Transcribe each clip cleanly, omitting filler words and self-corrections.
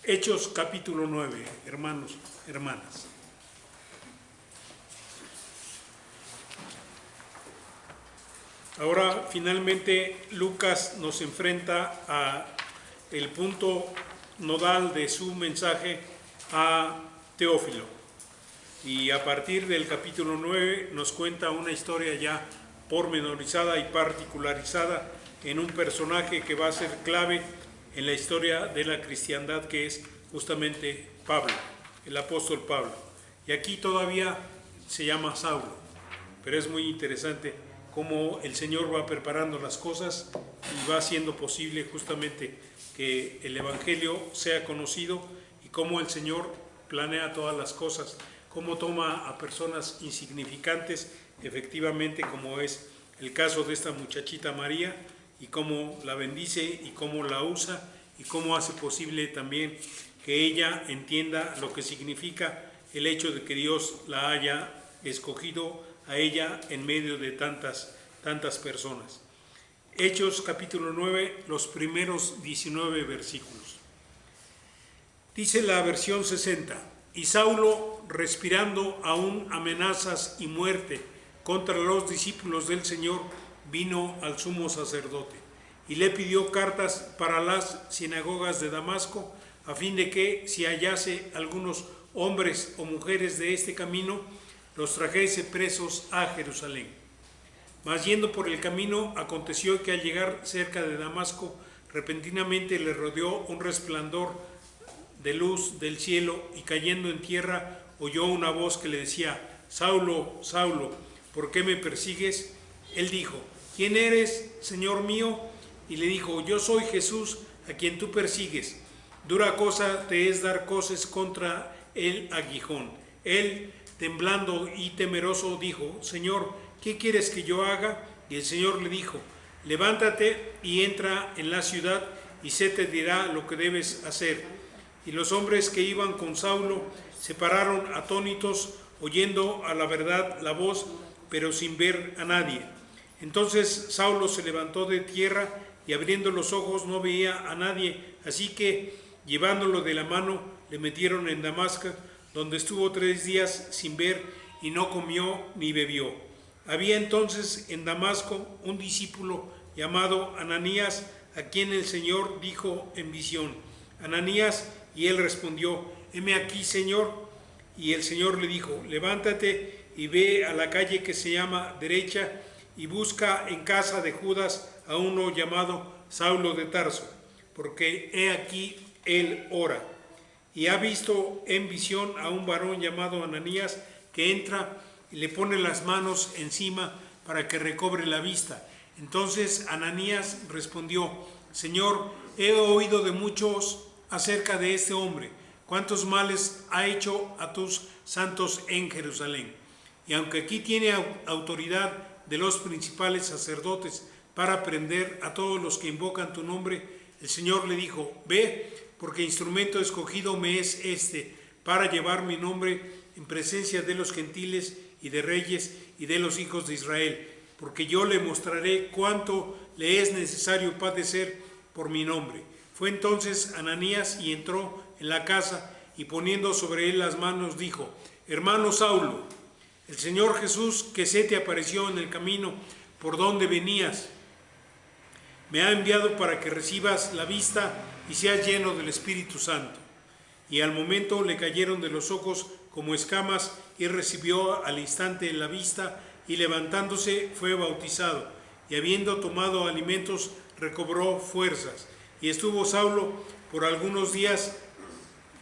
Hechos capítulo 9, hermanos, hermanas. Ahora finalmente Lucas nos enfrenta a el punto nodal de su mensaje a Teófilo. Y a partir del capítulo 9 nos cuenta una historia ya pormenorizada y particularizada en un personaje que va a ser clave en la historia de la cristiandad, que es justamente Pablo, el apóstol Pablo. Y aquí todavía se llama Saulo, pero es muy interesante cómo el Señor va preparando las cosas y va haciendo posible justamente que el Evangelio sea conocido, y cómo el Señor planea todas las cosas, cómo toma a personas insignificantes, efectivamente, como es el caso de esta muchachita María, y cómo la bendice y cómo la usa y cómo hace posible también que ella entienda lo que significa el hecho de que Dios la haya escogido a ella en medio de tantas personas. Hechos capítulo 9, los primeros 19 versículos. Dice la versión 60: y Saulo, respirando aún amenazas y muerte contra los discípulos del Señor, vino al sumo sacerdote y le pidió cartas para las sinagogas de Damasco, a fin de que, si hallase algunos hombres o mujeres de este camino, los trajese presos a Jerusalén. Mas yendo por el camino, aconteció que al llegar cerca de Damasco, repentinamente le rodeó un resplandor de luz del cielo, y cayendo en tierra oyó una voz que le decía: Saulo, Saulo, ¿por qué me persigues? Él dijo: ¿quién eres, Señor mío? Y le dijo: yo soy Jesús, a quien tú persigues. Dura cosa te es dar coces contra el aguijón. Él, temblando y temeroso, dijo: Señor, ¿qué quieres que yo haga? Y el Señor le dijo: levántate y entra en la ciudad, y se te dirá lo que debes hacer. Y los hombres que iban con Saulo se pararon atónitos, oyendo a la verdad la voz, pero sin ver a nadie. Entonces Saulo se levantó de tierra, y abriendo los ojos no veía a nadie, así que, llevándolo de la mano, le metieron en Damasco, donde estuvo 3 días sin ver, y no comió ni bebió. Había entonces en Damasco un discípulo llamado Ananías, a quien el Señor dijo en visión: Ananías, y él respondió: heme aquí, Señor. Y el Señor le dijo: levántate y ve a la calle que se llama Derecha, y busca en casa de Judas a uno llamado Saulo de Tarso, porque he aquí él ora. Y ha visto en visión a un varón llamado Ananías, que entra y le pone las manos encima para que recobre la vista. Entonces Ananías respondió: Señor, he oído de muchos acerca de este hombre, cuántos males ha hecho a tus santos en Jerusalén. Y aunque aquí tiene autoridad de los principales sacerdotes para prender a todos los que invocan tu nombre, el Señor le dijo: ve, porque instrumento escogido me es este, para llevar mi nombre en presencia de los gentiles y de reyes y de los hijos de Israel, porque yo le mostraré cuánto le es necesario padecer por mi nombre. Fue entonces Ananías y entró en la casa, y poniendo sobre él las manos dijo: hermano Saulo, el Señor Jesús, que se te apareció en el camino por donde venías, me ha enviado para que recibas la vista y seas lleno del Espíritu Santo. Y al momento le cayeron de los ojos como escamas, y recibió al instante la vista, y levantándose fue bautizado, y habiendo tomado alimentos recobró fuerzas. Y estuvo Saulo por algunos días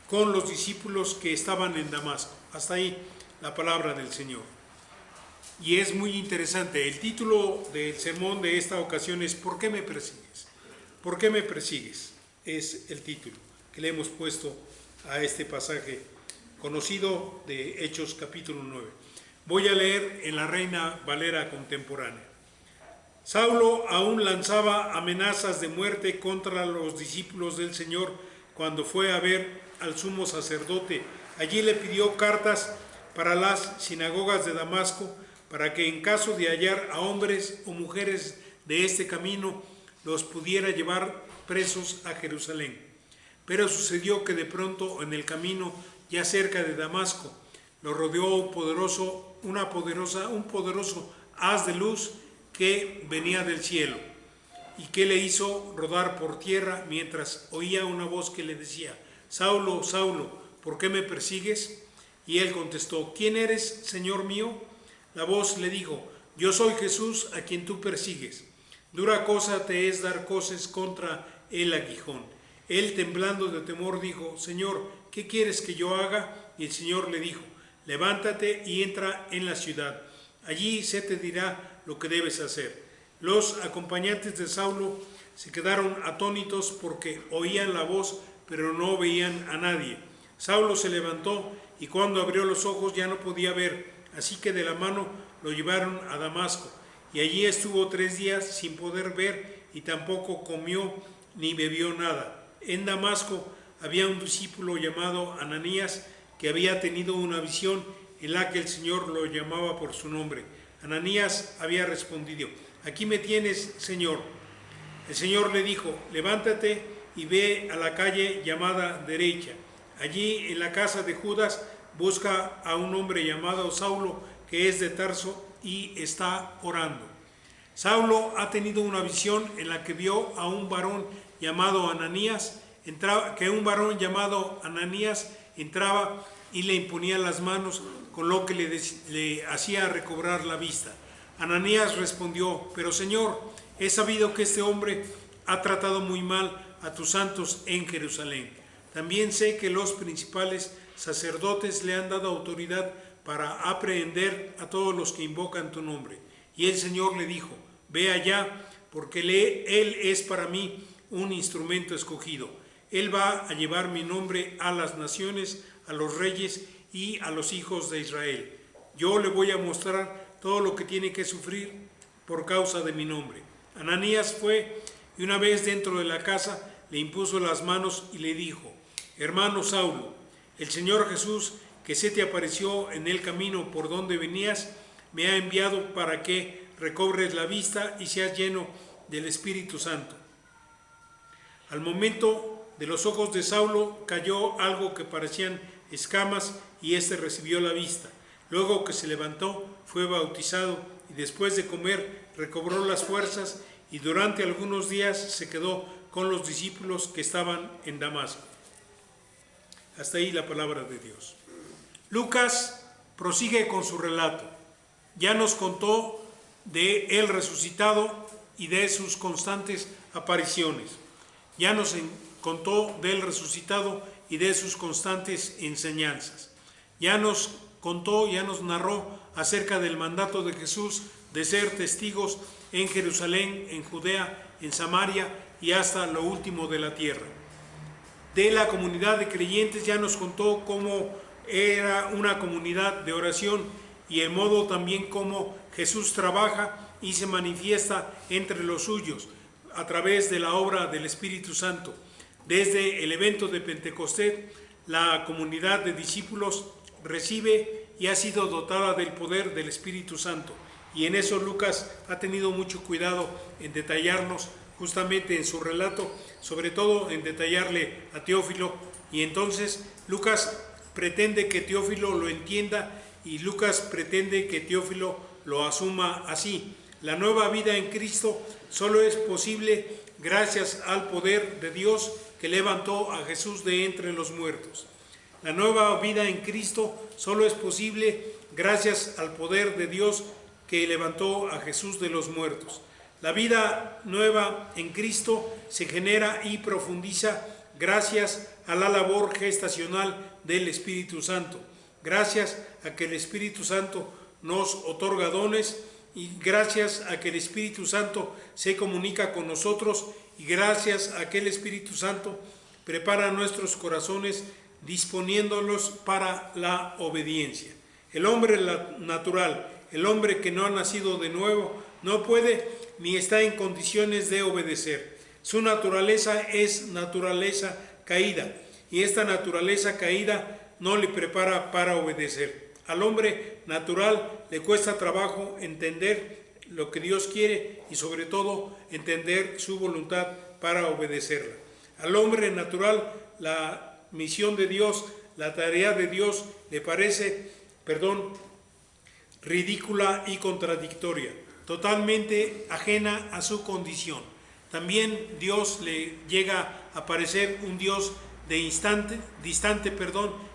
con los discípulos que estaban en Damasco. Hasta ahí la palabra del Señor. Y es muy interesante. El título del sermón de esta ocasión es: ¿por qué me persigues? ¿Por qué me persigues? Es el título que le hemos puesto a este pasaje conocido de Hechos capítulo 9. Voy a leer en la Reina Valera contemporánea. Saulo aún lanzaba amenazas de muerte contra los discípulos del Señor cuando fue a ver al sumo sacerdote. Allí le pidió cartas para las sinagogas de Damasco, para que en caso de hallar a hombres o mujeres de este camino, los pudiera llevar presos a Jerusalén. Pero sucedió que de pronto en el camino, ya cerca de Damasco, lo rodeó un poderoso haz de luz que venía del cielo, y que le hizo rodar por tierra mientras oía una voz que le decía: Saulo, Saulo, ¿por qué me persigues? Y él contestó: ¿Quién eres, Señor mío? La voz le dijo: Yo soy Jesús, a quien tú persigues. Dura cosa te es dar coces contra el aguijón. Él, temblando de temor, dijo: Señor, ¿qué quieres que yo haga? Y el Señor le dijo: Levántate y entra en la ciudad. Allí se te dirá lo que debes hacer. Los acompañantes de Saulo se quedaron atónitos porque oían la voz, pero no veían a nadie. Saulo se levantó y cuando abrió los ojos ya no podía ver, así que de la mano lo llevaron a Damasco. Y allí estuvo 3 días sin poder ver y tampoco comió ni bebió nada. En Damasco había un discípulo llamado Ananías que había tenido una visión en la que el Señor lo llamaba por su nombre. Ananías había respondido: Aquí me tienes, Señor. El Señor le dijo: Levántate y ve a la calle llamada Derecha. Allí en la casa de Judas busca a un hombre llamado Saulo, que es de Tarso y está orando. Saulo ha tenido una visión en la que vio a un varón llamado Ananías, entraba y le imponía las manos, con lo que le hacía recobrar la vista. Ananías respondió: Pero Señor, he sabido que este hombre ha tratado muy mal a tus santos en Jerusalén. También sé que los principales sacerdotes le han dado autoridad para aprehender a todos los que invocan tu nombre. Y el Señor le dijo: Ve allá, porque él es para mí un instrumento escogido. Él va a llevar mi nombre a las naciones, a los reyes y a los hijos de Israel. Yo le voy a mostrar todo lo que tiene que sufrir por causa de mi nombre. Ananías fue y una vez dentro de la casa le impuso las manos y le dijo: Hermano Saulo, el Señor Jesús, que se te apareció en el camino por donde venías, me ha enviado para que recobres la vista y seas lleno del Espíritu Santo. Al momento de los ojos de Saulo cayó algo que parecían escamas y éste recibió la vista. Luego que se levantó, fue bautizado y después de comer recobró las fuerzas y durante algunos días se quedó con los discípulos que estaban en Damasco. Hasta ahí la palabra de Dios. Lucas prosigue con su relato. Ya nos contó de él resucitado y de sus constantes apariciones. Ya nos contó del resucitado y de sus constantes enseñanzas. Ya nos contó, ya nos narró acerca del mandato de Jesús de ser testigos en Jerusalén, en Judea, en Samaria y hasta lo último de la tierra. De la comunidad de creyentes ya nos contó cómo era una comunidad de oración y el modo también cómo Jesús trabaja y se manifiesta entre los suyos a través de la obra del Espíritu Santo. Desde el evento de Pentecostés, la comunidad de discípulos recibe y ha sido dotada del poder del Espíritu Santo. Y en eso Lucas ha tenido mucho cuidado en detallarnos justamente en su relato, sobre todo en detallarle a Teófilo. Y entonces Lucas pretende que Teófilo lo entienda y Lucas pretende que Teófilo lo asuma así. La nueva vida en Cristo solo es posible gracias al poder de Dios que levantó a Jesús de entre los muertos. La nueva vida en Cristo solo es posible gracias al poder de Dios que levantó a Jesús de los muertos. La vida nueva en Cristo se genera y profundiza gracias a la labor gestacional del Espíritu Santo, gracias a que el Espíritu Santo nos otorga dones y gracias a que el Espíritu Santo se comunica con nosotros y gracias a que el Espíritu Santo prepara nuestros corazones disponiéndolos para la obediencia. El hombre natural, el hombre que no ha nacido de nuevo, no puede ni está en condiciones de obedecer. Su naturaleza es naturaleza caída y esta naturaleza caída no le prepara para obedecer. Al hombre natural le cuesta trabajo entender lo que Dios quiere y sobre todo entender su voluntad para obedecerla. Al hombre natural la misión de Dios, la tarea de Dios le parece, ridícula y contradictoria, totalmente ajena a su condición. También Dios le llega a parecer un Dios distante,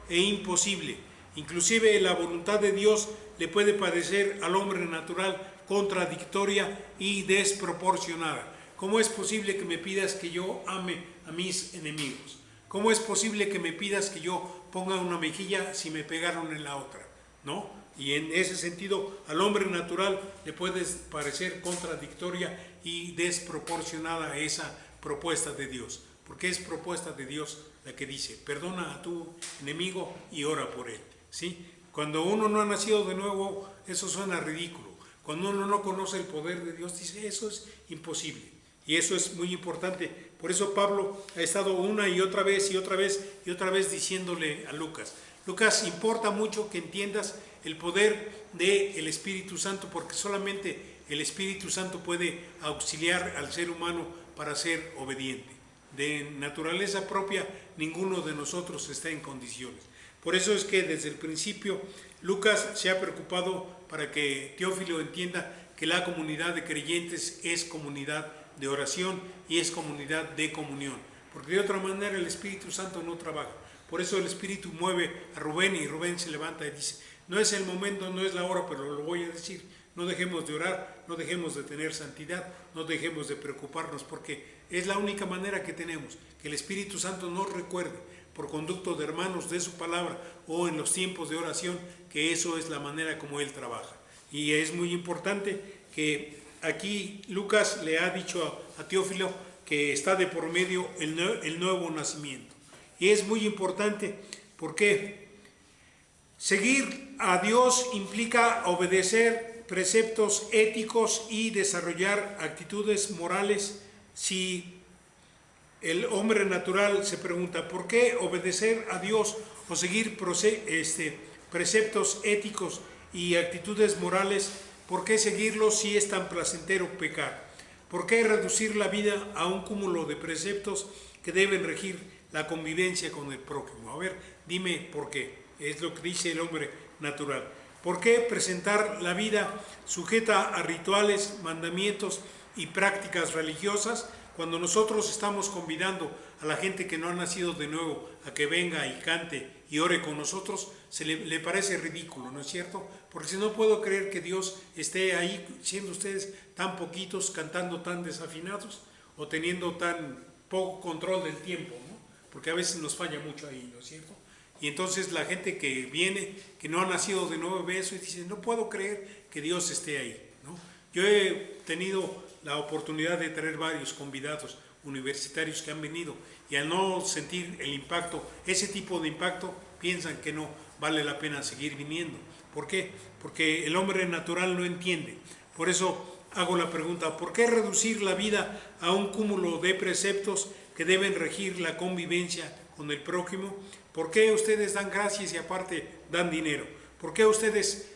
e imposible. Inclusive la voluntad de Dios le puede parecer al hombre natural contradictoria y desproporcionada. ¿Cómo es posible que me pidas que yo ame a mis enemigos? ¿Cómo es posible que me pidas que yo ponga una mejilla si me pegaron en la otra? ¿No? Y en ese sentido, al hombre natural le puede parecer contradictoria y desproporcionada esa propuesta de Dios. Porque es propuesta de Dios la que dice, perdona a tu enemigo y ora por él. ¿Sí? Cuando uno no ha nacido de nuevo, eso suena ridículo. Cuando uno no conoce el poder de Dios, dice, eso es imposible. Y eso es muy importante. Por eso Pablo ha estado una y otra vez y otra vez y otra vez diciéndole a Lucas, Lucas, importa mucho que entiendas el poder del Espíritu Santo, porque solamente el Espíritu Santo puede auxiliar al ser humano para ser obediente. De naturaleza propia, ninguno de nosotros está en condiciones. Por eso es que desde el principio Lucas se ha preocupado para que Teófilo entienda que la comunidad de creyentes es comunidad de oración y es comunidad de comunión, porque de otra manera el Espíritu Santo no trabaja. Por eso el Espíritu mueve a Rubén y Rubén se levanta y dice, no es el momento, no es la hora, pero lo voy a decir, no dejemos de orar, no dejemos de tener santidad, no dejemos de preocuparnos, porque es la única manera que tenemos, que el Espíritu Santo nos recuerde por conducto de hermanos de su palabra o en los tiempos de oración, que eso es la manera como Él trabaja. Y es muy importante que aquí Lucas le ha dicho a Teófilo que está de por medio el nuevo nacimiento. Y es muy importante porque seguir a Dios implica obedecer preceptos éticos y desarrollar actitudes morales. Si el hombre natural se pregunta, ¿por qué obedecer a Dios o seguir preceptos éticos y actitudes morales? ¿Por qué seguirlos si es tan placentero pecar? ¿Por qué reducir la vida a un cúmulo de preceptos que deben regir la convivencia con el prójimo? A ver, dime por qué. Es lo que dice el hombre natural. ¿Por qué presentar la vida sujeta a rituales, mandamientos y prácticas religiosas cuando nosotros estamos convidando a la gente que no ha nacido de nuevo a que venga y cante y ore con nosotros? Le parece ridículo, ¿no es cierto? Porque si no puedo creer que Dios esté ahí siendo ustedes tan poquitos, cantando tan desafinados o teniendo tan poco control del tiempo, ¿no? Porque a veces nos falla mucho ahí, ¿no es cierto? Y entonces la gente que viene, que no ha nacido de nuevo, ve eso y dice, no puedo creer que Dios esté ahí, ¿no? Yo he tenido la oportunidad de traer varios convidados universitarios que han venido y al no sentir el impacto, ese tipo de impacto, piensan que no vale la pena seguir viniendo. ¿Por qué? Porque el hombre natural no entiende. Por eso hago la pregunta, ¿por qué reducir la vida a un cúmulo de preceptos que deben regir la convivencia con el prójimo? ¿Por qué ustedes dan gracias y aparte dan dinero? ¿Por qué a ustedes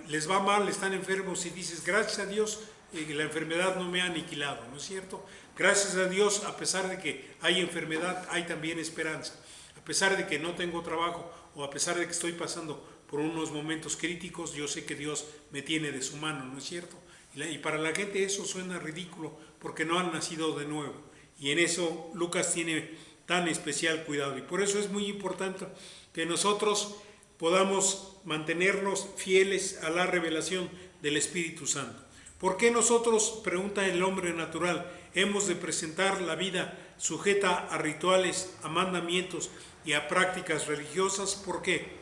les va mal, están enfermos y dices, gracias a Dios, la enfermedad no me ha aniquilado, ¿no es cierto? Gracias a Dios, a pesar de que hay enfermedad, hay también esperanza. A pesar de que no tengo trabajo o a pesar de que estoy pasando por unos momentos críticos, yo sé que Dios me tiene de su mano, ¿no es cierto? Y para la gente eso suena ridículo porque no han nacido de nuevo. Y en eso Lucas tiene tan especial cuidado. Y por eso es muy importante que nosotros podamos mantenernos fieles a la revelación del Espíritu Santo. ¿Por qué nosotros, pregunta el hombre natural, hemos de presentar la vida sujeta a rituales, a mandamientos y a prácticas religiosas? ¿Por qué?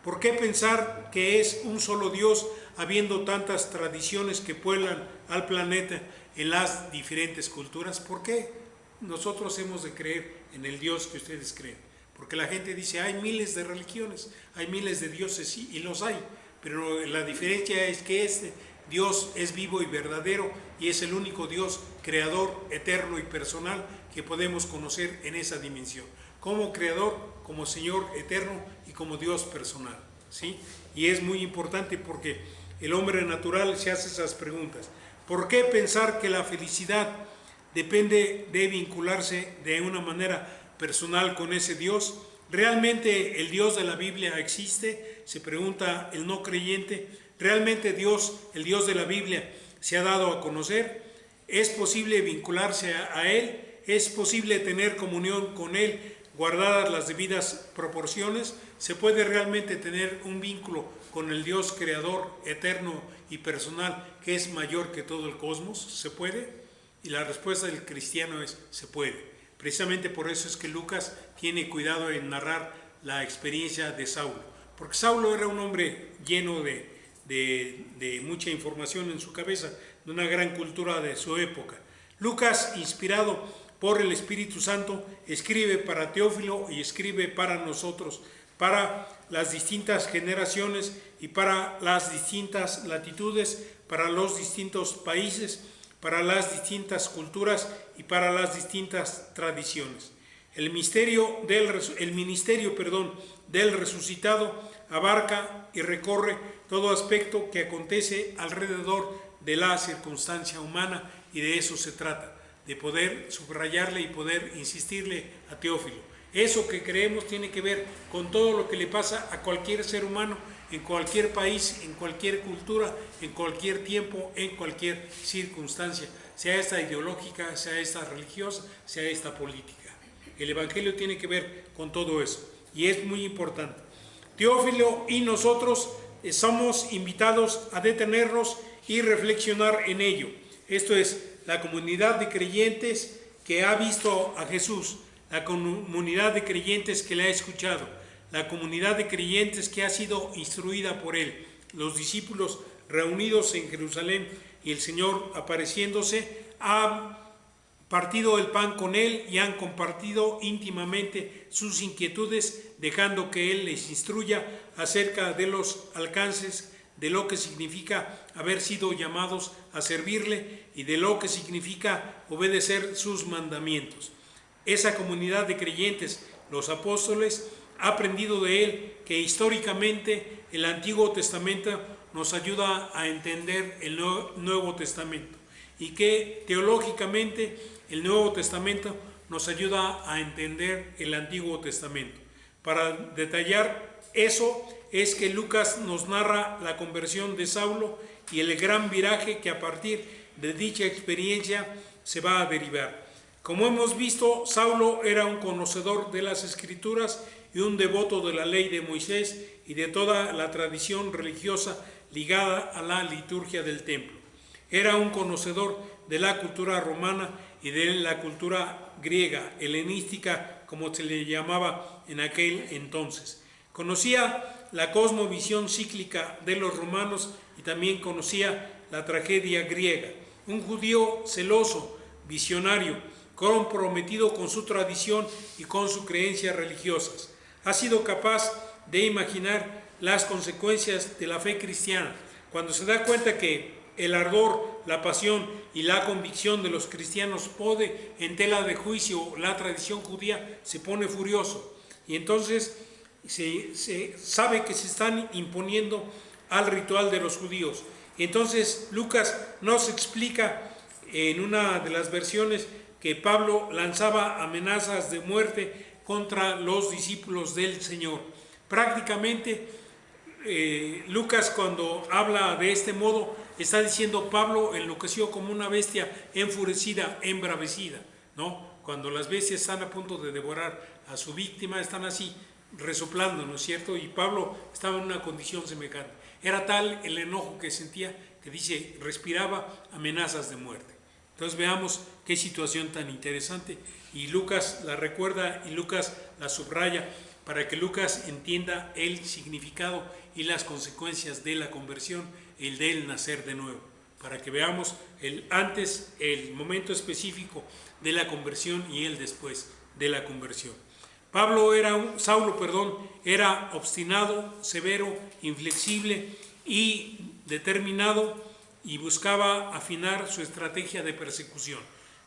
¿Por qué pensar que es un solo Dios habiendo tantas tradiciones que pueblan al planeta en las diferentes culturas? ¿Por qué nosotros hemos de creer en el Dios que ustedes creen? Porque la gente dice, hay miles de religiones, hay miles de dioses, sí, y los hay, pero la diferencia es que este Dios es vivo y verdadero y es el único Dios creador, eterno y personal que podemos conocer en esa dimensión. Como creador, como Señor eterno y como Dios personal, ¿sí? Y es muy importante porque el hombre natural se hace esas preguntas. ¿Por qué pensar que la felicidad depende de vincularse de una manera personal con ese Dios. ¿Realmente el Dios de la Biblia existe?, se pregunta el no creyente. ¿Realmente Dios, el Dios de la Biblia, se ha dado a conocer? ¿Es posible vincularse a Él? ¿Es posible tener comunión con Él guardadas las debidas proporciones? ¿Se puede realmente tener un vínculo con el Dios creador, eterno y personal, que es mayor que todo el cosmos? ¿Se puede? Y la respuesta del cristiano es: se puede. Precisamente por eso es que Lucas tiene cuidado en narrar la experiencia de Saulo, porque Saulo era un hombre lleno de mucha información en su cabeza, de una gran cultura de su época. Lucas, inspirado por el Espíritu Santo, escribe para Teófilo y escribe para nosotros, para las distintas generaciones y para las distintas latitudes, para los distintos países, para las distintas culturas y para las distintas tradiciones. El ministerio del resucitado abarca y recorre todo aspecto que acontece alrededor de la circunstancia humana, y de eso se trata, de poder subrayarle y poder insistirle a Teófilo. Eso que creemos tiene que ver con todo lo que le pasa a cualquier ser humano, en cualquier país, en cualquier cultura, en cualquier tiempo, en cualquier circunstancia, sea esta ideológica, sea esta religiosa, sea esta política. El Evangelio tiene que ver con todo eso, y es muy importante. Teófilo y nosotros somos invitados a detenernos y reflexionar en ello. Esto es, la comunidad de creyentes que ha visto a Jesús, la comunidad de creyentes que le ha escuchado, la comunidad de creyentes que ha sido instruida por Él, los discípulos reunidos en Jerusalén y el Señor apareciéndose, han partido el pan con Él y han compartido íntimamente sus inquietudes, dejando que Él les instruya acerca de los alcances, de lo que significa haber sido llamados a servirle y de lo que significa obedecer sus mandamientos. Esa comunidad de creyentes, los apóstoles, ha aprendido de Él que históricamente el Antiguo Testamento nos ayuda a entender el Nuevo Testamento, y que teológicamente el Nuevo Testamento nos ayuda a entender el Antiguo Testamento. Para detallar eso es que Lucas nos narra la conversión de Saulo y el gran viraje que a partir de dicha experiencia se va a derivar. Como hemos visto, Saulo era un conocedor de las Escrituras y un devoto de la ley de Moisés y de toda la tradición religiosa ligada a la liturgia del templo. Era un conocedor de la cultura romana y de la cultura griega, helenística, como se le llamaba en aquel entonces. Conocía la cosmovisión cíclica de los romanos y también conocía la tragedia griega. Un judío celoso, visionario, comprometido con su tradición y con sus creencias religiosas. Ha sido capaz de imaginar las consecuencias de la fe cristiana. Cuando se da cuenta que el ardor, la pasión y la convicción de los cristianos pone en tela de juicio la tradición judía, se pone furioso. Y entonces se sabe que se están imponiendo al ritual de los judíos. Entonces Lucas nos explica en una de las versiones que Pablo lanzaba amenazas de muerte contra los discípulos del Señor. Prácticamente Lucas, cuando habla de este modo, está diciendo: Pablo enloqueció como una bestia enfurecida, embravecida, ¿no? Cuando las bestias están a punto de devorar a su víctima, están así resoplando, ¿no es cierto? Y Pablo estaba en una condición semejante. Era tal el enojo que sentía que dice, respiraba amenazas de muerte. Entonces veamos qué situación tan interesante, y Lucas la recuerda y Lucas la subraya para que Lucas entienda el significado y las consecuencias de la conversión, el del nacer de nuevo, para que veamos el antes, el momento específico de la conversión y el después de la conversión. Saulo era obstinado, severo, inflexible y determinado, y buscaba afinar su estrategia de persecución.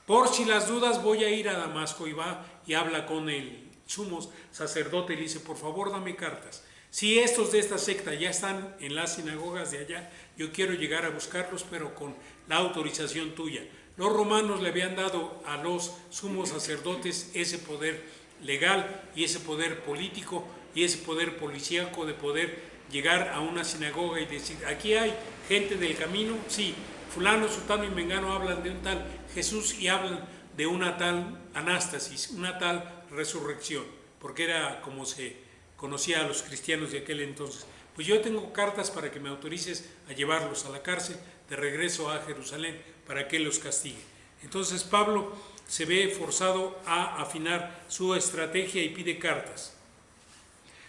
Por si las dudas, voy a ir a Damasco, y va y habla con el sumo sacerdote y le dice: por favor, dame cartas. Si estos de esta secta ya están en las sinagogas de allá, yo quiero llegar a buscarlos, pero con la autorización tuya. Los romanos le habían dado a los sumos sacerdotes ese poder legal y ese poder político y ese poder policíaco de poder llegar a una sinagoga y decir, aquí hay gente del camino, sí, fulano, sutano y mengano hablan de un tal Jesús y hablan de una tal anástasis, una tal resurrección, porque era como se conocía a los cristianos de aquel entonces. Pues yo tengo cartas para que me autorices a llevarlos a la cárcel, de regreso a Jerusalén, para que los castigue. Entonces Pablo se ve forzado a afinar su estrategia y pide cartas.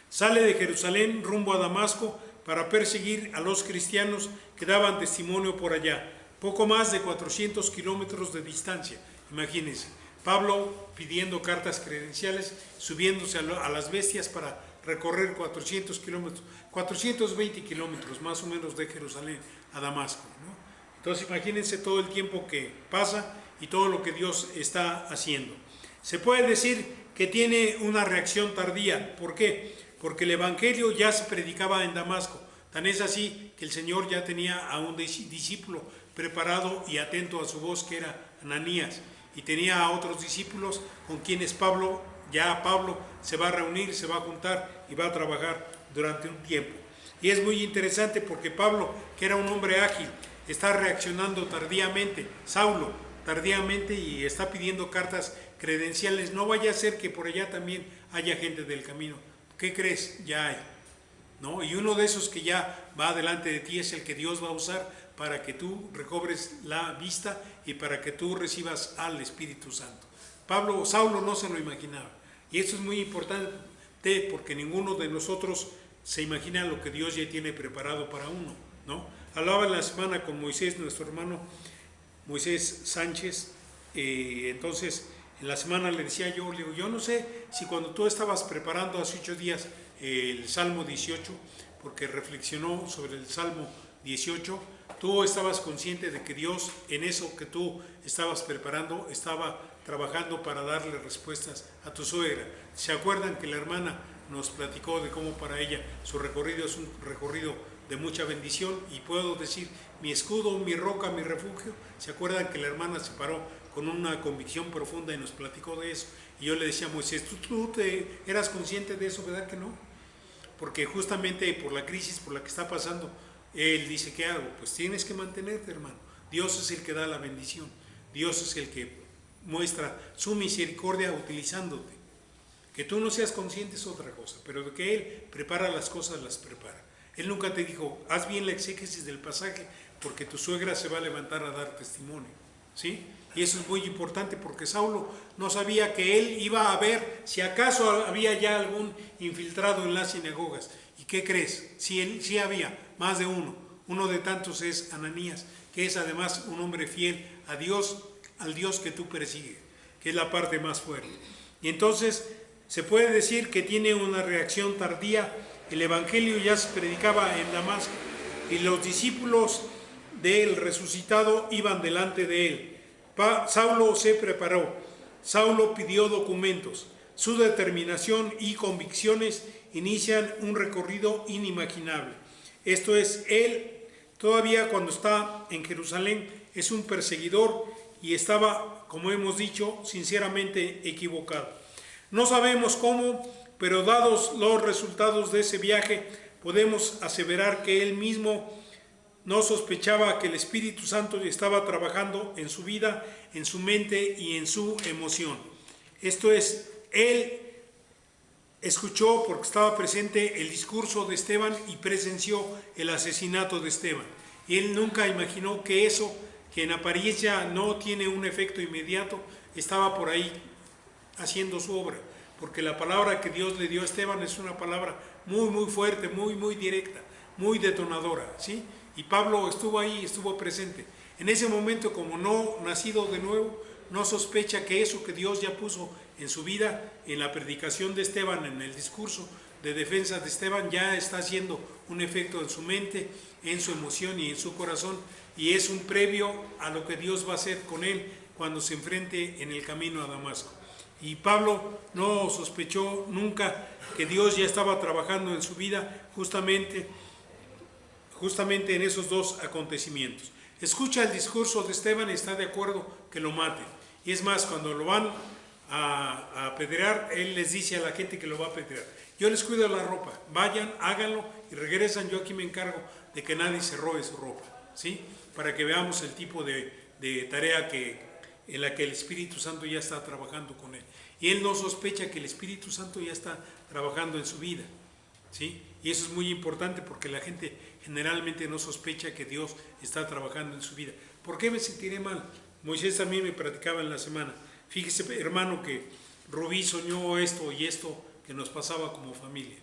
Sale de Jerusalén rumbo a Damasco para perseguir a los cristianos que daban testimonio por allá, poco más de 400 kilómetros de distancia. Imagínense, Pablo pidiendo cartas credenciales, subiéndose a las bestias para recorrer 400 kilómetros, 420 kilómetros más o menos de Jerusalén a Damasco, ¿no? Entonces imagínense todo el tiempo que pasa y todo lo que Dios está haciendo. Se puede decir que tiene una reacción tardía. ¿Por qué? Porque el Evangelio ya se predicaba en Damasco. Tan es así que el Señor ya tenía a un discípulo preparado y atento a su voz, que era Ananías, y tenía a otros discípulos con quienes Pablo se va a reunir, se va a juntar y va a trabajar durante un tiempo. Y es muy interesante porque Pablo, que era un hombre ágil, está reaccionando tardíamente, Saulo tardíamente, y está pidiendo cartas credenciales. No vaya a ser que por allá también haya gente del camino. ¿Qué crees? Ya hay, ¿no? Y uno de esos que ya va delante de ti es el que Dios va a usar para que tú recobres la vista y para que tú recibas al Espíritu Santo. Saulo no se lo imaginaba. Y esto es muy importante porque ninguno de nosotros se imagina lo que Dios ya tiene preparado para uno, ¿no? Hablaba en la semana con Moisés, nuestro hermano Moisés Sánchez. Entonces en la semana le decía yo, yo no sé si cuando tú estabas preparando hace 8 días el Salmo 18, porque reflexionó sobre el Salmo 18, tú estabas consciente de que Dios en eso que tú estabas preparando estaba trabajando para darle respuestas a tu suegra. ¿Se acuerdan que la hermana nos platicó de cómo para ella su recorrido es un recorrido de mucha bendición? Y puedo decir, mi escudo, mi roca, mi refugio. ¿Se acuerdan que la hermana se paró con una convicción profunda y nos platicó de eso? Y yo le decía a Moisés, ¿tú eras consciente de eso, verdad que no? Porque justamente por la crisis por la que está pasando, él dice, ¿qué hago? Pues tienes que mantenerte, hermano. Dios es el que da la bendición. Dios es el que muestra su misericordia utilizándote. Que tú no seas consciente es otra cosa, pero de que Él prepara las cosas, las prepara. Él nunca te dijo, haz bien la exégesis del pasaje, porque tu suegra se va a levantar a dar testimonio, ¿sí? Y eso es muy importante, porque Saulo no sabía que él iba a ver si acaso había ya algún infiltrado en las sinagogas. ¿Y qué crees? Sí había, más de uno. Uno de tantos es Ananías, que es además un hombre fiel a Dios, al Dios que tú persigues, que es la parte más fuerte. Y entonces se puede decir que tiene una reacción tardía. El Evangelio ya se predicaba en Damasco y los discípulos del resucitado iban delante de él. Saulo se preparó, Saulo pidió documentos. Su determinación y convicciones inician un recorrido inimaginable. Esto es, él todavía cuando está en Jerusalén es un perseguidor y estaba, como hemos dicho, sinceramente equivocado. No sabemos cómo, pero dados los resultados de ese viaje, podemos aseverar que él mismo no sospechaba que el Espíritu Santo estaba trabajando en su vida, en su mente y en su emoción. Esto es, él escuchó, porque estaba presente, el discurso de Esteban y presenció el asesinato de Esteban. Y él nunca imaginó que eso, que en apariencia no tiene un efecto inmediato, estaba por ahí haciendo su obra. Porque la palabra que Dios le dio a Esteban es una palabra muy, muy fuerte, muy, muy directa, muy detonadora, ¿sí? Y Pablo estuvo ahí, estuvo presente. En ese momento, como no nacido de nuevo, no sospecha que eso que Dios ya puso en su vida, en la predicación de Esteban, en el discurso de defensa de Esteban, ya está haciendo un efecto en su mente, en su emoción y en su corazón, y es un previo a lo que Dios va a hacer con él cuando se enfrente en el camino a Damasco. Y Pablo no sospechó nunca que Dios ya estaba trabajando en su vida justamente en esos dos acontecimientos. escucha el discurso de Esteban y está de acuerdo que lo maten. Y es más, cuando lo van a apedrear, él les dice a la gente que lo va a apedrear: yo les cuido la ropa, vayan, háganlo y regresan, yo aquí me encargo de que nadie se robe su ropa, ¿sí? Para que veamos el tipo de tarea en la que el Espíritu Santo ya está trabajando con él. Y él no sospecha que el Espíritu Santo ya está trabajando en su vida, ¿sí? Y eso es muy importante porque la gente generalmente no sospecha que Dios está trabajando en su vida. ¿Por qué me sentiré mal? Moisés también me platicaba en la semana: fíjese, hermano, que Rubí soñó esto y esto que nos pasaba como familia.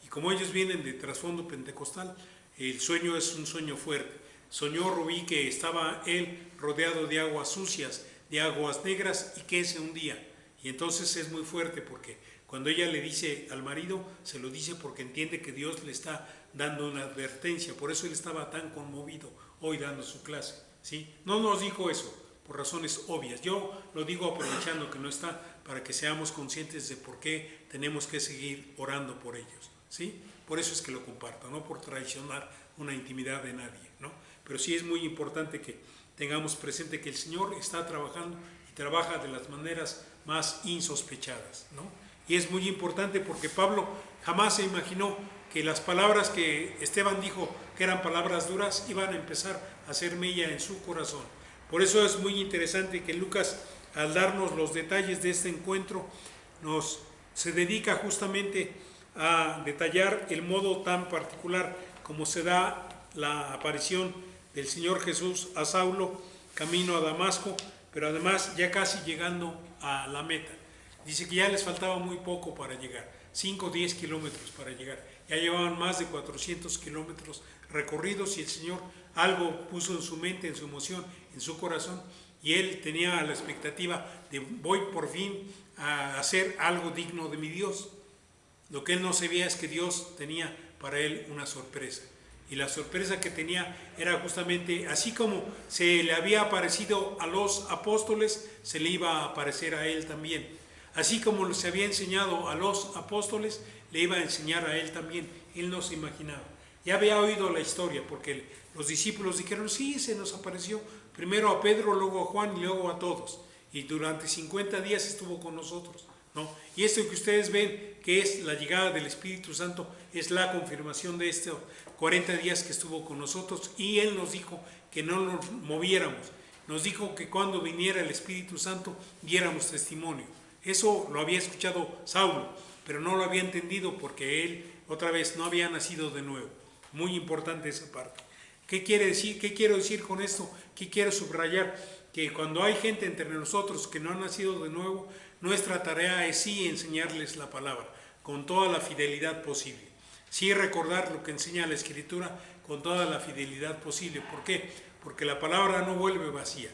Y como ellos vienen de trasfondo pentecostal, el sueño es un sueño fuerte. Soñó Rubí que estaba él rodeado de aguas sucias, de aguas negras, y que se hundía. Y entonces es muy fuerte porque cuando ella le dice al marido, se lo dice porque entiende que Dios le está dando una advertencia. Por eso él estaba tan conmovido hoy dando su clase, ¿sí? No nos dijo eso por razones obvias. Yo lo digo aprovechando que no está, para que seamos conscientes de por qué tenemos que seguir orando por ellos, ¿sí? Por eso es que lo comparto, no por traicionar una intimidad de nadie, ¿no? Pero sí es muy importante que tengamos presente que el Señor está trabajando y trabaja de las maneras más insospechadas, ¿no? Y es muy importante porque Pablo jamás se imaginó que las palabras que Esteban dijo, que eran palabras duras, iban a empezar a hacer mella en su corazón. Por eso es muy interesante que Lucas, al darnos los detalles de este encuentro, se dedica justamente a detallar el modo tan particular como se da la aparición del Señor Jesús a Saulo camino a Damasco, pero además ya casi llegando a la meta. Dice que ya les faltaba muy poco para llegar, 5 o 10 kilómetros para llegar. Ya llevaban más de 400 kilómetros recorridos y el Señor algo puso en su mente, en su emoción, en su corazón, y él tenía la expectativa de: voy por fin a hacer algo digno de mi Dios. Lo que él no sabía es que Dios tenía para él una sorpresa. Y la sorpresa que tenía era justamente, así como se le había aparecido a los apóstoles, se le iba a aparecer a él también. Así como se había enseñado a los apóstoles, le iba a enseñar a él también. Él no se imaginaba. Ya había oído la historia porque los discípulos dijeron: sí, se nos apareció primero a Pedro, luego a Juan y luego a todos. Y durante 50 días estuvo con nosotros, ¿no? Y esto que ustedes ven, que es la llegada del Espíritu Santo, es la confirmación de estos 40 días que estuvo con nosotros. Y Él nos dijo que no nos moviéramos. Nos dijo que cuando viniera el Espíritu Santo diéramos testimonio. Eso lo había escuchado Saulo, pero no lo había entendido porque él, otra vez, no había nacido de nuevo. Muy importante esa parte. ¿Qué quiere decir? ¿Qué quiero decir con esto? ¿Qué quiero subrayar? Que cuando hay gente entre nosotros que no ha nacido de nuevo, nuestra tarea es sí enseñarles la palabra con toda la fidelidad posible. Sí recordar lo que enseña la Escritura con toda la fidelidad posible. ¿Por qué? Porque la palabra no vuelve vacía.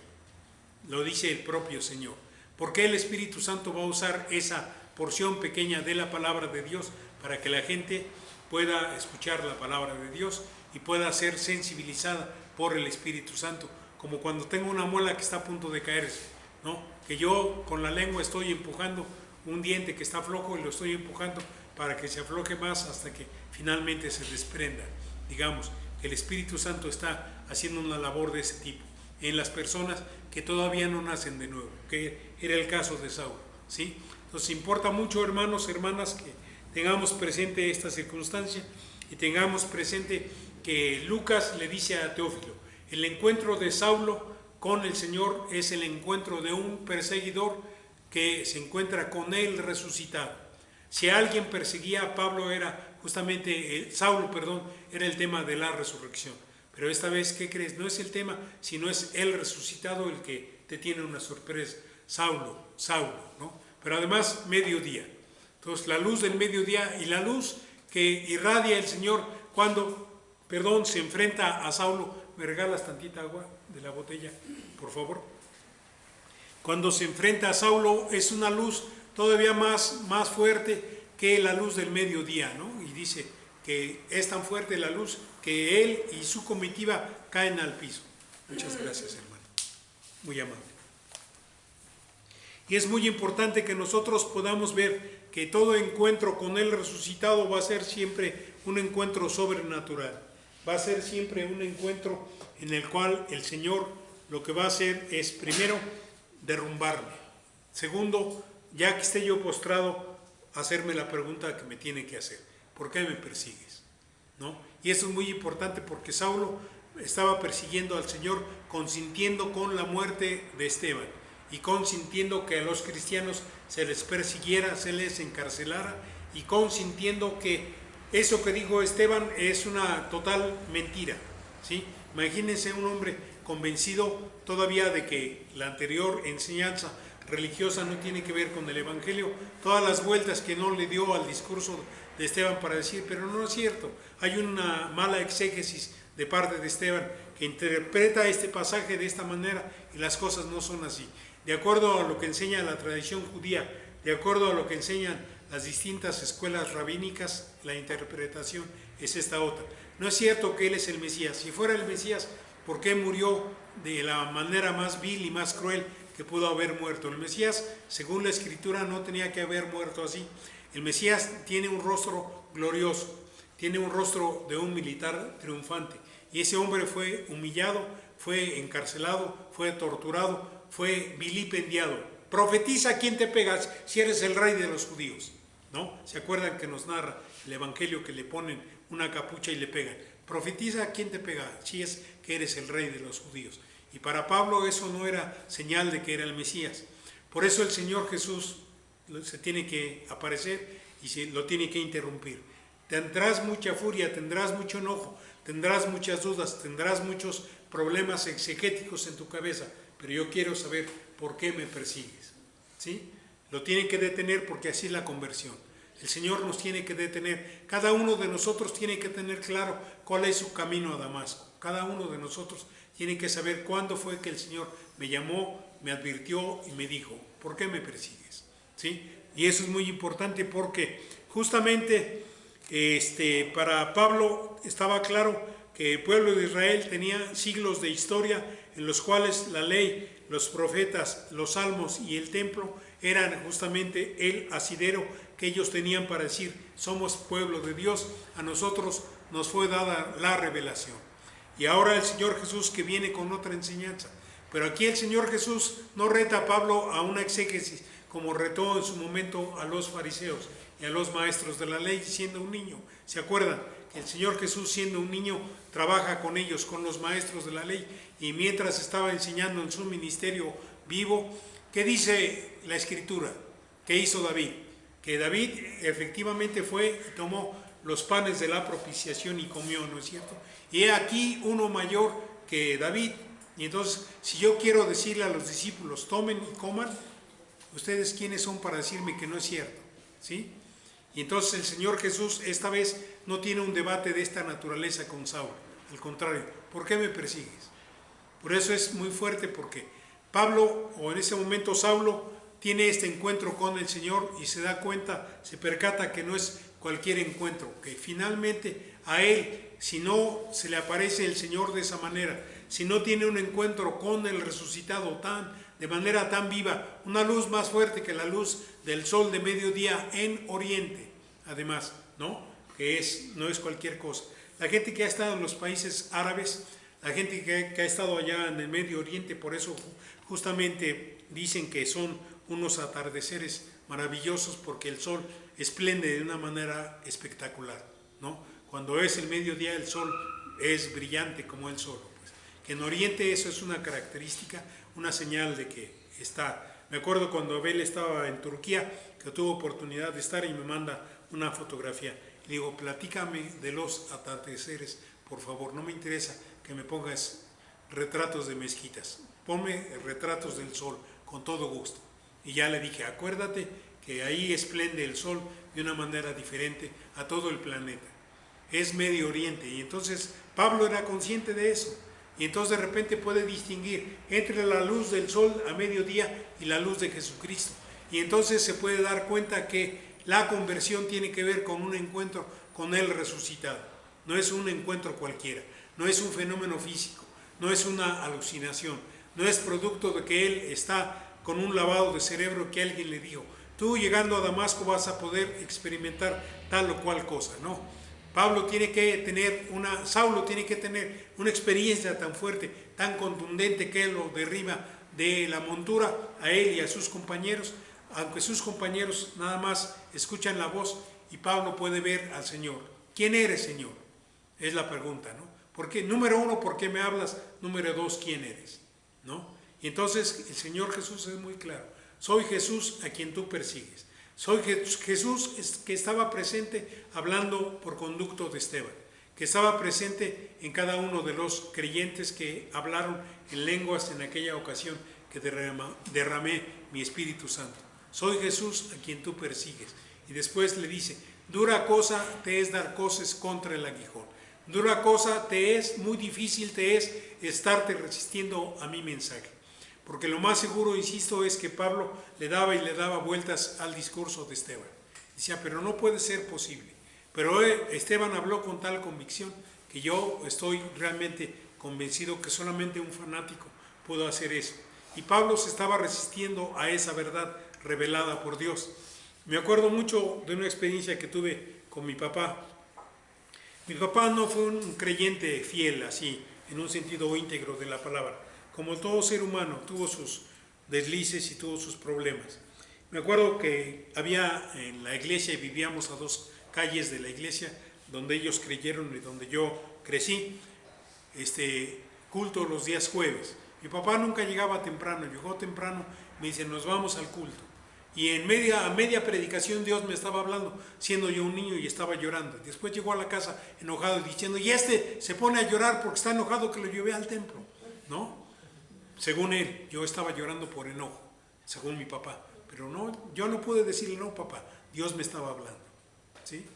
Lo dice el propio Señor. ¿Por qué el Espíritu Santo va a usar esa porción pequeña de la palabra de Dios? Para que la gente pueda escuchar la palabra de Dios y pueda ser sensibilizada por el Espíritu Santo. Como cuando tengo una muela que está a punto de caerse, ¿no? Que yo con la lengua estoy empujando un diente que está flojo y lo estoy empujando para que se afloje más hasta que finalmente se desprenda. Digamos, el Espíritu Santo está haciendo una labor de ese tipo en las personas que todavía no nacen de nuevo, que era el caso de Saulo, ¿sí? Entonces importa mucho, hermanos, hermanas, que tengamos presente esta circunstancia y tengamos presente que Lucas le dice a Teófilo: el encuentro de Saulo con el Señor es el encuentro de un perseguidor que se encuentra con él resucitado. Si alguien perseguía a Pablo era justamente, Saulo, era el tema de la resurrección. Pero esta vez, ¿qué crees? No es el tema, sino es el resucitado el que te tiene una sorpresa. Saulo, ¿no? Pero además, mediodía. Entonces, la luz del mediodía y la luz que irradia el Señor cuando, se enfrenta a Saulo. ¿Me regalas tantita agua de la botella, por favor? Cuando se enfrenta a Saulo es una luz todavía más fuerte que la luz del mediodía, ¿no? Y dice que es tan fuerte la luz que él y su comitiva caen al piso. Muchas gracias, hermano. Muy amable. Y es muy importante que nosotros podamos ver que todo encuentro con el resucitado va a ser siempre un encuentro sobrenatural. va a ser siempre un encuentro en el cual el Señor lo que va a hacer es, primero, derrumbarme. Segundo, ya que esté yo postrado, hacerme la pregunta que me tiene que hacer: ¿por qué me persigues? ¿No? Y eso es muy importante, porque Saulo estaba persiguiendo al Señor, consintiendo con la muerte de Esteban y consintiendo que a los cristianos se les persiguiera, se les encarcelara, y consintiendo que eso que dijo Esteban es una total mentira, ¿sí? Imagínense un hombre convencido todavía de que la anterior enseñanza religiosa no tiene que ver con el Evangelio, todas las vueltas que no le dio al discurso de Esteban para decir, pero no es cierto, hay una mala exégesis de parte de Esteban que interpreta este pasaje de esta manera y las cosas no son así. De acuerdo a lo que enseña la tradición judía, de acuerdo a lo que enseñan las distintas escuelas rabínicas, la interpretación es esta otra. No es cierto que Él es el Mesías. Si fuera el Mesías, ¿por qué murió de la manera más vil y más cruel que pudo haber muerto? El Mesías, según la Escritura, no tenía que haber muerto así. El Mesías tiene un rostro glorioso, tiene un rostro de un militar triunfante. Y ese hombre fue humillado, fue encarcelado, fue torturado, fue vilipendiado. Profetiza a quién te pegas si eres el rey de los judíos, ¿no? ¿Se acuerdan que nos narra el Evangelio que le ponen una capucha y le pegan? Profetiza a quién te pega si es que eres el rey de los judíos. Y para Pablo eso no era señal de que era el Mesías. Por eso el Señor Jesús se tiene que aparecer y lo tiene que interrumpir. Tendrás mucha furia, tendrás mucho enojo, tendrás muchas dudas, tendrás muchos problemas exegéticos en tu cabeza, pero yo quiero saber por qué me persigues, ¿sí? Lo tiene que detener, porque así es la conversión. El Señor nos tiene que detener. Cada uno de nosotros tiene que tener claro cuál es su camino a Damasco. Cada uno de nosotros tiene que saber cuándo fue que el Señor me llamó, me advirtió y me dijo, ¿por qué me persigues? ¿Sí? Y eso es muy importante, porque justamente para Pablo estaba claro que el pueblo de Israel tenía siglos de historia en los cuales la ley, los profetas, los salmos y el templo eran justamente el asidero que ellos tenían para decir, somos pueblo de Dios, a nosotros nos fue dada la revelación. Y ahora el Señor Jesús que viene con otra enseñanza. Pero aquí el Señor Jesús no reta a Pablo a una exégesis como retó en su momento a los fariseos y a los maestros de la ley siendo un niño. ¿Se acuerdan? Que el Señor Jesús siendo un niño trabaja con ellos, con los maestros de la ley, y mientras estaba enseñando en su ministerio vivo, ¿qué dice la Escritura? ¿Qué hizo David? Que David efectivamente fue y tomó los panes de la propiciación y comió, ¿no es cierto? Y he aquí uno mayor que David. Y entonces, si yo quiero decirle a los discípulos, tomen y coman, ¿ustedes quiénes son para decirme que no es cierto? ¿Sí? Y entonces el Señor Jesús esta vez no tiene un debate de esta naturaleza con Saulo. Al contrario, ¿por qué me persigues? Por eso es muy fuerte, porque Pablo, o en ese momento Saulo, tiene este encuentro con el Señor y se da cuenta, se percata que no es cualquier encuentro, que finalmente a él, si no se le aparece el Señor de esa manera, si no tiene un encuentro con el resucitado de manera tan viva, una luz más fuerte que la luz del sol de mediodía en Oriente, además, ¿no? Que no es cualquier cosa. La gente que ha estado en los países árabes, la gente que ha estado allá en el Medio Oriente, por eso justamente dicen que son unos atardeceres maravillosos, porque el sol esplende de una manera espectacular, ¿no? Cuando es el mediodía el sol es brillante como el sol. Pues. Que en Oriente eso es una característica, una señal de que está. Me acuerdo cuando Abel estaba en Turquía, que tuvo oportunidad de estar y me manda una fotografía. Le digo, platícame de los atardeceres, por favor, no me interesa que me pongas retratos de mezquitas, ponme retratos del sol, con todo gusto. Y ya le dije, acuérdate que ahí esplende el sol de una manera diferente a todo el planeta. Es Medio Oriente, y entonces Pablo era consciente de eso. Y entonces de repente puede distinguir entre la luz del sol a mediodía y la luz de Jesucristo. Y entonces se puede dar cuenta que la conversión tiene que ver con un encuentro con el resucitado. No es un encuentro cualquiera, no es un fenómeno físico, no es una alucinación, no es producto de que él está con un lavado de cerebro que alguien le dijo, tú llegando a Damasco vas a poder experimentar tal o cual cosa. No, Saulo tiene que tener una experiencia tan fuerte, tan contundente, que él lo derriba de la montura a él y a sus compañeros, aunque sus compañeros nada más escuchan la voz y Pablo puede ver al Señor. ¿Quién eres, Señor? Es la pregunta, ¿no? Porque, número uno, ¿por qué me hablas? Número dos, ¿quién eres? ¿No? Y entonces el Señor Jesús es muy claro. Soy Jesús a quien tú persigues. Soy Jesús que estaba presente hablando por conducto de Esteban, que estaba presente en cada uno de los creyentes que hablaron en lenguas en aquella ocasión que derramé mi Espíritu Santo. Soy Jesús a quien tú persigues. Y después le dice, dura cosa te es dar coces contra el aguijón. Dura cosa te es, muy difícil te es estarte resistiendo a mi mensaje. Porque lo más seguro, insisto, es que Pablo le daba vueltas al discurso de Esteban. Decía, pero no puede ser posible. Pero Esteban habló con tal convicción que yo estoy realmente convencido que solamente un fanático pudo hacer eso. Y Pablo se estaba resistiendo a esa verdad revelada por Dios. Me acuerdo mucho de una experiencia que tuve con mi papá. Mi papá no fue un creyente fiel, así, en un sentido íntegro de la palabra. Como todo ser humano, tuvo sus deslices y tuvo sus problemas. Me acuerdo que había en la iglesia, y vivíamos a 2 calles de la iglesia, donde ellos creyeron y donde yo crecí, culto los días jueves. Mi papá nunca llegaba temprano, llegó temprano, me dice, nos vamos al culto. Y a media predicación Dios me estaba hablando, siendo yo un niño y estaba llorando. Después llegó a la casa enojado diciendo, y se pone a llorar porque está enojado que lo llevé al templo, ¿no? Según él, yo estaba llorando por enojo, según mi papá. Pero no, yo no pude decirle, no, papá, Dios me estaba hablando, ¿sí?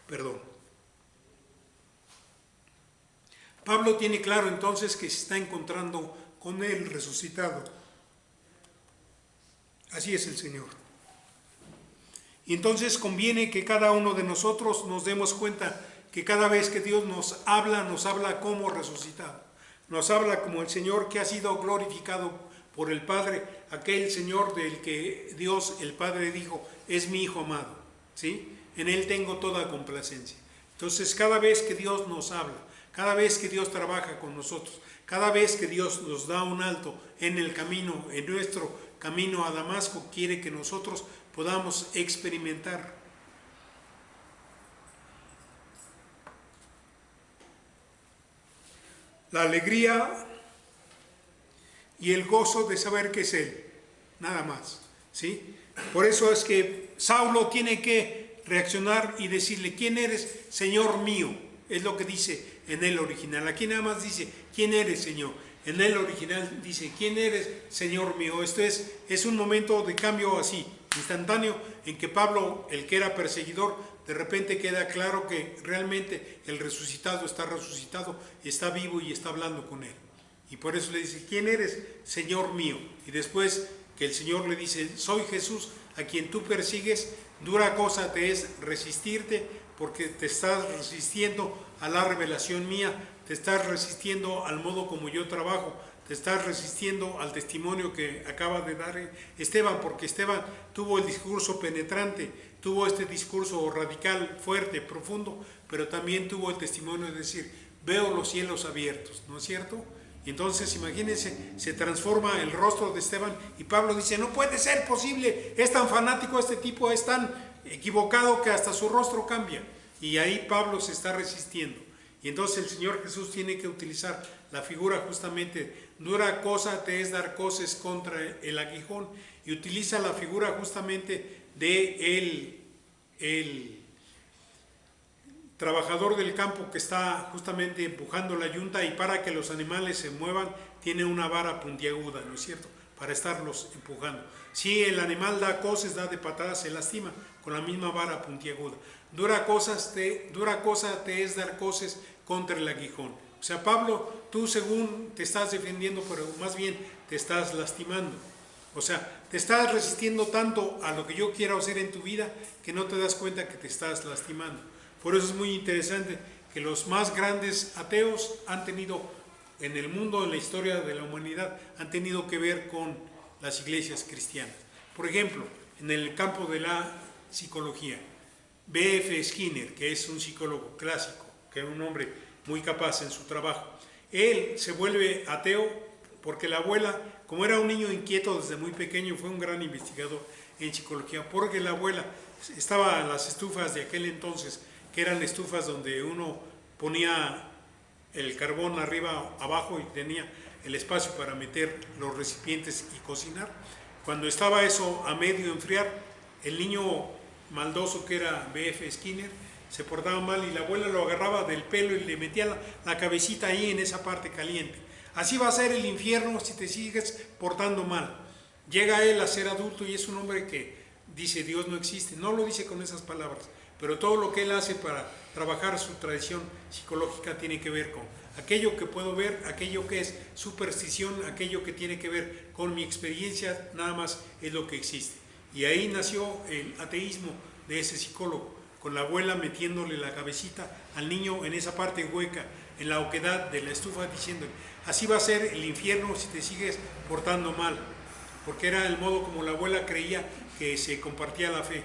Perdón. Pablo tiene claro entonces que se está encontrando con el resucitado. Así es el Señor. Y entonces conviene que cada uno de nosotros nos demos cuenta que cada vez que Dios nos habla como resucitado. Nos habla como el Señor que ha sido glorificado por el Padre, aquel Señor del que Dios, el Padre, dijo, es mi Hijo amado, ¿sí? En Él tengo toda complacencia. Entonces, cada vez que Dios nos habla, cada vez que Dios trabaja con nosotros, cada vez que Dios nos da un alto en el camino, en nuestro camino a Damasco, quiere que nosotros podamos experimentar la alegría y el gozo de saber que es Él, nada más, ¿sí? Por eso es que Saulo tiene que reaccionar y decirle, ¿quién eres, Señor mío? Es lo que dice en el original. Aquí nada más dice, ¿quién eres, Señor? En el original dice, ¿quién eres, Señor mío? Esto es un momento de cambio así, instantáneo, en que Pablo, el que era perseguidor, de repente queda claro que realmente el resucitado está vivo y está hablando con él. Y por eso le dice, ¿quién eres, Señor mío? Y después que el Señor le dice, soy Jesús a quien tú persigues, dura cosa te es resistirte, porque te estás resistiendo a la revelación mía, te estás resistiendo al modo como yo trabajo, te estás resistiendo al testimonio que acaba de dar Esteban, porque Esteban tuvo el discurso penetrante, tuvo este discurso radical, fuerte, profundo, pero también tuvo el testimonio de decir, veo los cielos abiertos, ¿no es cierto? Y entonces, imagínense, se transforma el rostro de Esteban y Pablo dice, no puede ser posible, es tan fanático este tipo, es tan equivocado que hasta su rostro cambia. Y ahí Pablo se está resistiendo. Y entonces el Señor Jesús tiene que utilizar la figura justamente, dura cosa te es dar coces contra el aguijón, y utiliza la figura justamente de el trabajador del campo que está justamente empujando la yunta, y para que los animales se muevan tiene una vara puntiaguda, ¿no es cierto?, para estarlos empujando. Si el animal da coces, da de patadas, se lastima con la misma vara puntiaguda. Dura cosa te es dar coces contra el aguijón. O sea, Pablo, tú según te estás defendiendo, pero más bien te estás lastimando. O sea, te estás resistiendo tanto a lo que yo quiero hacer en tu vida que no te das cuenta que te estás lastimando. Por eso es muy interesante que los más grandes ateos han tenido en el mundo, en la historia de la humanidad, han tenido que ver con las iglesias cristianas. Por ejemplo, en el campo de la psicología. B.F. Skinner, que es un psicólogo clásico, que es un hombre muy capaz en su trabajo, él se vuelve ateo porque la abuela, como era un niño inquieto desde muy pequeño, fue un gran investigador en psicología, porque la abuela estaba en las estufas de aquel entonces, que eran estufas donde uno ponía el carbón arriba, abajo, y tenía el espacio para meter los recipientes y cocinar. Cuando estaba eso a medio enfriar, el niño maldoso, que era B.F. Skinner, se portaba mal y la abuela lo agarraba del pelo y le metía la cabecita ahí en esa parte caliente. Así va a ser el infierno si te sigues portando mal. Llega él a ser adulto y es un hombre que dice Dios no existe. No lo dice con esas palabras, pero todo lo que él hace para trabajar su tradición psicológica tiene que ver con aquello que puedo ver, aquello que es superstición, aquello que tiene que ver con mi experiencia, nada más es lo que existe. Y ahí nació el ateísmo de ese psicólogo, con la abuela metiéndole la cabecita al niño en esa parte hueca, en la oquedad de la estufa, diciéndole, así va a ser el infierno si te sigues portando mal, porque era el modo como la abuela creía que se compartía la fe,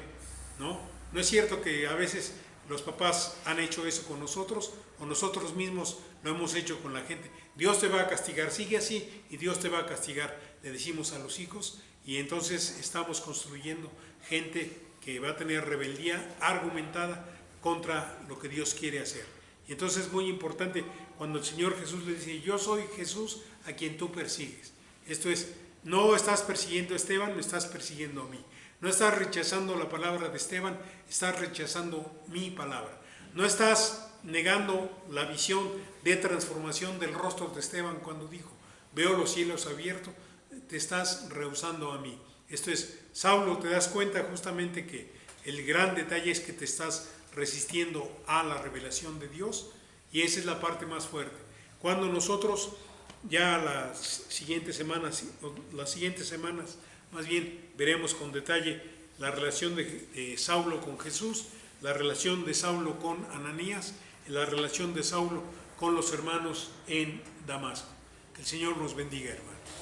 ¿no? No es cierto que a veces los papás han hecho eso con nosotros, o nosotros mismos lo hemos hecho con la gente. Dios te va a castigar, sigue así y Dios te va a castigar, le decimos a los hijos, y entonces estamos construyendo gente que va a tener rebeldía argumentada contra lo que Dios quiere hacer. Y entonces es muy importante cuando el Señor Jesús le dice, yo soy Jesús a quien tú persigues. Esto es, no estás persiguiendo a Esteban, me estás persiguiendo a mí. No estás rechazando la palabra de Esteban, estás rechazando mi palabra. No estás negando la visión de transformación del rostro de Esteban cuando dijo, veo los cielos abiertos, te estás rehusando a mí. Esto es, Saulo, te das cuenta justamente que el gran detalle es que te estás resistiendo a la revelación de Dios, y esa es la parte más fuerte. Cuando nosotros ya las siguientes semanas más bien veremos con detalle la relación de Saulo con Jesús, la relación de Saulo con Ananías, la relación de Saulo con los hermanos en Damasco. Que el Señor nos bendiga, hermanos.